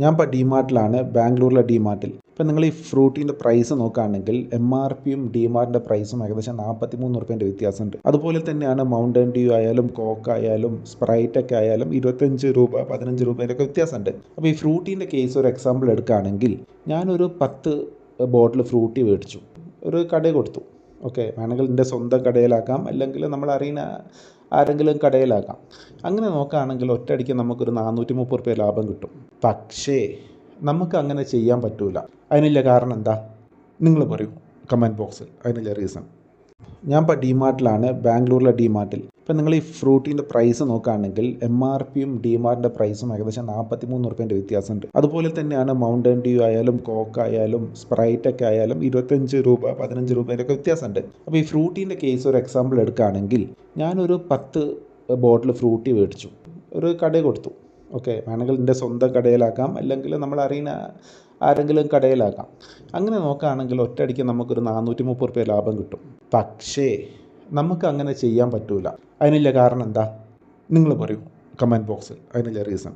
ഞാൻ ഇപ്പോൾ ഡിമാർട്ടിലാണ്, ബാംഗ്ലൂരിലെ ഡിമാർട്ടിൽ. ഇപ്പം നിങ്ങൾ ഈ ഫ്രൂട്ടീൻ്റെ പ്രൈസ് നോക്കുകയാണെങ്കിൽ MRPയും ഡിമാർട്ടിൻ്റെ പ്രൈസും ഏകദേശം 43 റുപ്യേൻ്റെ വ്യത്യാസമുണ്ട്. അതുപോലെ തന്നെയാണ് മൗണ്ടൻ ഡ്യൂ ആയാലും കോക്ക് ആയാലും സ്പ്രൈറ്റ് ഒക്കെ ആയാലും 25 രൂപ 15 രൂപേൻ്റെ ഒക്കെ വ്യത്യാസമുണ്ട്. അപ്പോൾ ഈ ഫ്രൂട്ടീൻ്റെ കേസ് ഒരു എക്സാമ്പിൾ എടുക്കുകയാണെങ്കിൽ ഞാനൊരു 10 ബോട്ടിൽ ഫ്രൂട്ടി മേടിച്ചു, ഒരു കടയിൽ കൊടുത്തു. ഓക്കെ, വേണമെങ്കിൽ എൻ്റെ സ്വന്തം കടയിലാക്കാം, അല്ലെങ്കിൽ നമ്മൾ അറിയുന്ന ആരെങ്കിലും കടയിലാക്കാം. അങ്ങനെ നോക്കുകയാണെങ്കിൽ ഒറ്റയടിക്ക് നമുക്കൊരു 430 റുപ്യ ലാഭം കിട്ടും. പക്ഷേ നമുക്ക് അങ്ങനെ ചെയ്യാൻ പറ്റില്ല. അതിനുള്ള കാരണം എന്താ? നിങ്ങൾ പറയൂ കമൻറ്റ് ബോക്സിൽ. അതിനുള്ള റീസൺ. ഞാൻ ഇപ്പോൾ ഡിമാർട്ടിലാണ്, ബാംഗ്ലൂരിലെ ഡിമാർട്ടിൽ. ഇപ്പം നിങ്ങൾ ഈ ഫ്രൂട്ടീൻ്റെ പ്രൈസ് നോക്കുകയാണെങ്കിൽ MRPയും ഡിമാർട്ടിൻ്റെ പ്രൈസും ഏകദേശം 43 റുപ്യേൻ്റെ വ്യത്യാസമുണ്ട്. അതുപോലെ തന്നെയാണ് മൗണ്ടൻ ഡ്യൂ ആയാലും കോക്ക് ആയാലും സ്പ്രൈറ്റ് ഒക്കെ ആയാലും 25 രൂപ 15 രൂപേൻ്റെ ഒക്കെ വ്യത്യാസമുണ്ട്. അപ്പോൾ ഈ ഫ്രൂട്ടീൻ്റെ കേസ് ഒരു എക്സാമ്പിൾ എടുക്കുകയാണെങ്കിൽ ഞാനൊരു 10 ബോട്ടിൽ ഫ്രൂട്ടി മേടിച്ചു, ഒരു കടയിൽ കൊടുത്തു. ഓക്കെ, വേണമെങ്കിൽ എൻ്റെ സ്വന്തം കടയിലാക്കാം, അല്ലെങ്കിൽ നമ്മൾ അറിയുന്ന ആരെങ്കിലും കടയിലാക്കാം. അങ്ങനെ നോക്കുകയാണെങ്കിൽ ഒറ്റയടിക്ക് നമുക്കൊരു 430 റുപ്യ ലാഭം കിട്ടും. പക്ഷേ നമുക്ക് അങ്ങനെ ചെയ്യാൻ പറ്റില്ല. അതിനുള്ള കാരണം എന്താ? നിങ്ങൾ പറയൂ കമൻറ്റ് ബോക്സിൽ. അതിനുള്ള റീസൺ.